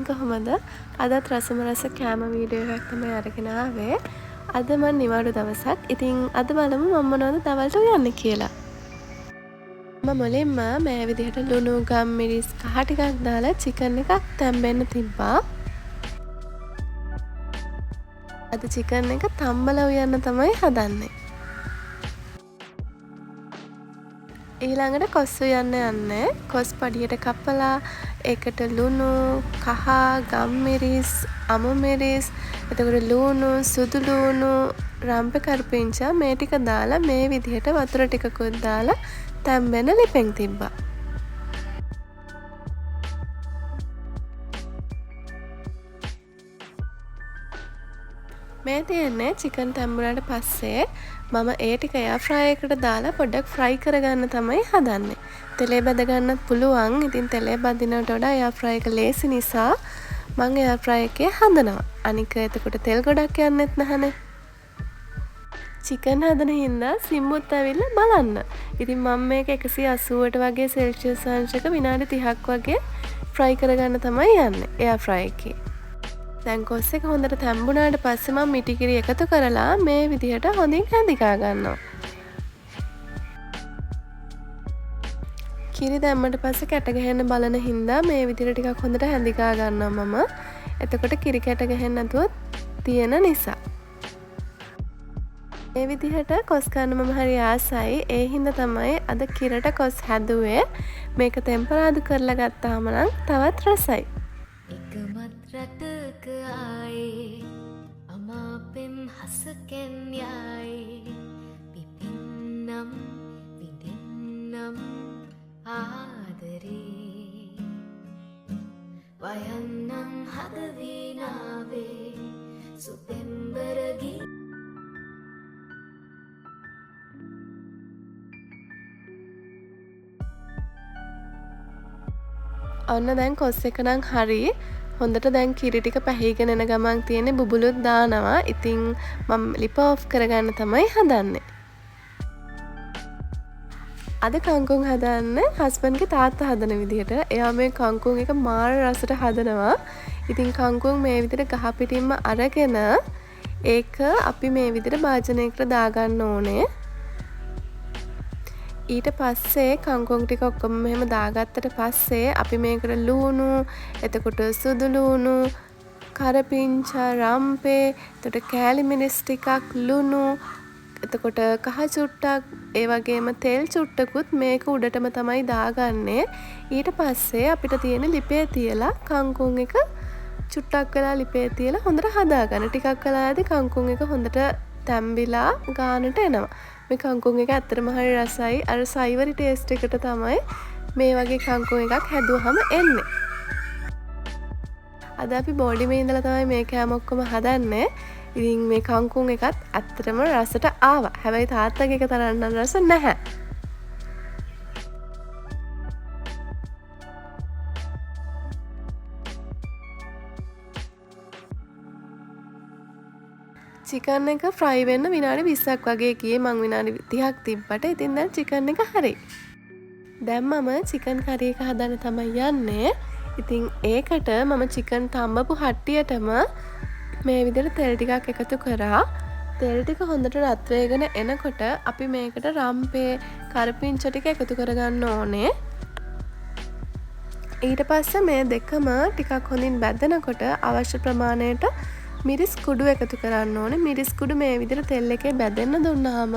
කොහොමද? අදත් රසම රස කෑම වීඩියෝ එකක් තමයි අරගෙන ආවේ. අද මම නිවාඩු දවසක්. ඉතින් අද බලමු මම මොනවද දවල්ට උයන්නේ කියලා. මම මුලින්ම මේ විදිහට ලුණු, ගම් මිරිස්, කහ ටිකක් දාලා චිකන් එකක් තැම්බෙන්න තිබ්බා. අද චිකන් එක තම්බලා උයන්න තමයි හදන්නේ. ඊළඟට කොස් උයන්න යන්නේ. කොස් පඩියට කපලා ඒකට ලුණු, කහ, ගම් මිරිස්, අමු මිරිස්, එතකොට ලුණු, සුදු ලුණු, රම්පේ කරපිංචා මේ ටික දාලා මේ විදිහට වතුර ටිකකුත් දාලා තැම්බෙන්න ලිපෙන් තිබ්බා. මේ තියෙන්නේ චිකන් තැම්බුණාට පස්සේ මම ඒ ටික එයාර් ෆ්‍රයර් එකට දාලා පොඩ්ඩක් ෆ්‍රයි කරගන්න තමයි හදන්නේ. තෙලේ බැද ගන්නත් පුළුවන්. ඉතින් තෙලේ බදිනවට වඩා එයාර් ෆ්‍රයර් එක ලේසි නිසා මම එයාර් ෆ්‍රයර් එකේ හදනවා. අනික එතකොට තෙල් ගොඩක් යන්නෙත් නැහනේ. චිකන් හදන හින්දා සිම්මුත් ඇවිල්ලා බලන්න. ඉතින් මම මේක 180ට වගේ සෙල්සියස් අංශයක විනාඩි 30ක් වගේ ෆ්‍රයි කරගන්න තමයි යන්නේ එයාර් ෆ්‍රයර් එකේ. දැන් කොස් එක හොඳට තැම්බුණාට පස්සේ මම මිටිකිරි එකතු කරලා මේ විදිහට හොඳින් හැඳිකා ගන්නවා. කිරි දැම්මට පස්සේ කැට ගහන්න බලන හින්දා මේ විදිහට ටිකක් හොඳට හැඳිකා ගන්නවා මම. එතකොට කිරි කැට ගහන්න නැතුව තියෙන නිසා. මේ විදිහට කොස් කන්න මම හරි ආසයි. ඒ හින්දා තමයි අද කිරට කොස් හැදුවේ. මේක ටෙම්පරාදු කරලා ගත්තාම නම් තවත් රසයි. එකමත් රටක ආයේ අමාපෙම් හසකෙන් යයි පිපින්නම් විඳින්නම් ආදරේ වයන්නම් හදවීනාවේ සුපෙම්බරගී ඔන්න දැන් කොස් එක නම් හරි. හොඳට දැන් කිරි ටික පැහිගෙන එන ගමන් තියෙන්නේ බුබුලුත් දානවා. ඉතින් මම ලිප ඔෆ් කරගන්න තමයි හදන්නේ. අද කංකුන් හදන්නේ හස්බන්ඩ්ගේ තාත්තා හදන විදිහට. එයා මේ කංකුන් එක මාර රසට හදනවා. ඉතින් කංකුන් මේ විදිහට ගහ පිටින්ම අරගෙන ඒක අපි මේ විදිහට භාජනයකට දාගන්න ඕනේ. ඊට පස්සේ කංකුන් ටික ඔක්කොම මෙහෙම දාගත්තට පස්සේ අපි මේකට ලුණු, එතකොට සුදු ලුණු, කරපිංචා, රම්පේ, එතකොට කෑලි මිරිස් ටිකක්, ලුණු, එතකොට කහ චුට්ටක්, ඒ වගේම තෙල් චුට්ටකුත් මේක උඩටම තමයි දාගන්නේ. ඊට පස්සේ අපිට තියෙන ලිපේ තියලා කංකුන් එක චුට්ටක් වෙලා ලිපේ තියලා හොඳට හදාගන්න. ටිකක් වෙලාදී කංකුන් එක හොඳට තැම්බිලා ගානට එනවා. මේ කංකුන් එක ඇත්තටම හරි රසයි. අර සයිවරි ටේස්ට් එකට තමයි මේ වගේ කංකුන් එකක් හැදුවහම එන්නේ. අද අපි බෝඩිමේ ඉඳලා තමයි මේ කෑම ඔක්කොම හදන්නේ. ඉතින් මේ කංකුන් එකත් ඇත්තටම රසට ආවා. හැබැයි තාත්තගේ එක තරම් නම් රස නැහැ. චිකන් එක ෆ්‍රයි වෙන්න විනාඩි 20ක් වගේ ගියේ. මං විනාඩි 30ක් තිබ්බට. ඉතින් දැන් චිකන් එක හරි. දැන් මම චිකන් කරි එක හදන්න තමයි යන්නේ. ඉතින් ඒකට මම චිකන් තම්බපු හට්ටියටම මේ විදිහට තෙල් ටිකක් එකතු කරා. තෙල් ටික හොඳට රත් වෙගෙන එනකොට අපි මේකට රම්පේ, කරපිංච ටික එකතු කරගන්න ඕනේ. ඊට පස්සේ මේ දෙකම ටිකක් හොඳින් බැදෙනකොට අවශ්‍ය ප්‍රමාණයට මිරිස් කුඩු එකතු කරන්න ඕනේ. මිරිස් කුඩු මේ විදිහට තෙල් එකේ බැදෙන්න දුන්නාම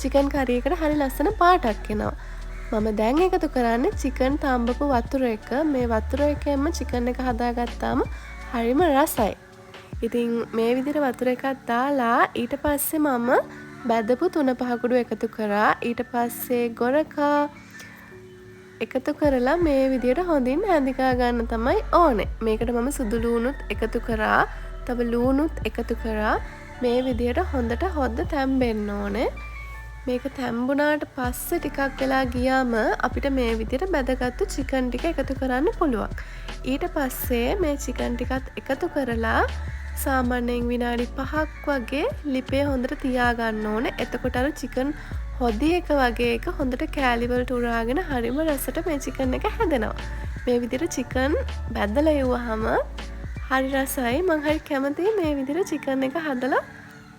චිකන් කරි එකට හරි ලස්සන පාටක් එනවා. මම දැන් එකතු කරන්නේ චිකන් තම්බපු වතුර එක. මේ වතුර එකෙන්ම චිකන් එක හදාගත්තාම හරිම රසයි. ඉතින් මේ විදිහට වතුර එකක් දාලා ඊට පස්සේ මම බැදපු 3-5 කුඩු එකතු කරා. ඊට පස්සේ ගොරකා එකතු කරලා මේ විදිහට හොඳින් හැඳිකා ගන්න තමයි ඕනේ. මේකට මම සුදු ලුණුත් එකතු කරා. තව ලුණුත් එකතු කරා. මේ විදිහට හොඳට හොද්ද තැම්බෙන්න ඕනේ. මේක තැම්බුණාට පස්සේ ටිකක් වෙලා ගියාම අපිට මේ විදිහට බැදගත්තු චිකන් ටික එකතු කරන්න පුළුවන්. ඊට පස්සේ මේ චිකන් ටිකත් එකතු කරලා සාමාන්‍යයෙන් විනාඩි 5ක් වගේ ලිපේ හොඳට තියාගන්න ඕනේ. එතකොට අර චිකන් හොදි එක වගේ එක හොඳට කෑලි වලට උරාගෙන හරිම රසට මේ චිකන් එක හැදෙනවා. මේ විදිහට චිකන් බැදලා යුවහම හරි රසයි. මං හරි කැමතියි මේ විදිහට චිකන් එක හදලා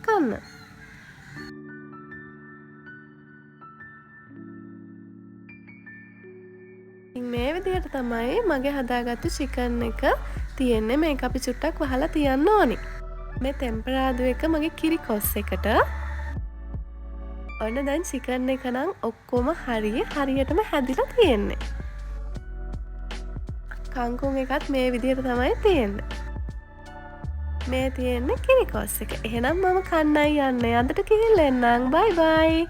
කන්න. මේ විදිහට තමයි මගේ හදාගත්තු චිකන් එක තියෙන්නේ. මේක අපි චුට්ටක් වහලා තියන්න ඕනි. මේ ටෙම්පරාදු එක මගේ කිරි කොස් එකට. ඔන්න දැන් චිකන් එක නම් ඔක්කොම හරියටම හැදිලා තියෙන්නේ. කංකුන් එකත් මේ විදිහට තමයි තියෙන්නේ. මේ තියෙන්නේ කිරි කොස් එක. එහෙනම් මම කන්නයි යන්නේ. අදට ගිහින් එන්නම්. බයි බයි.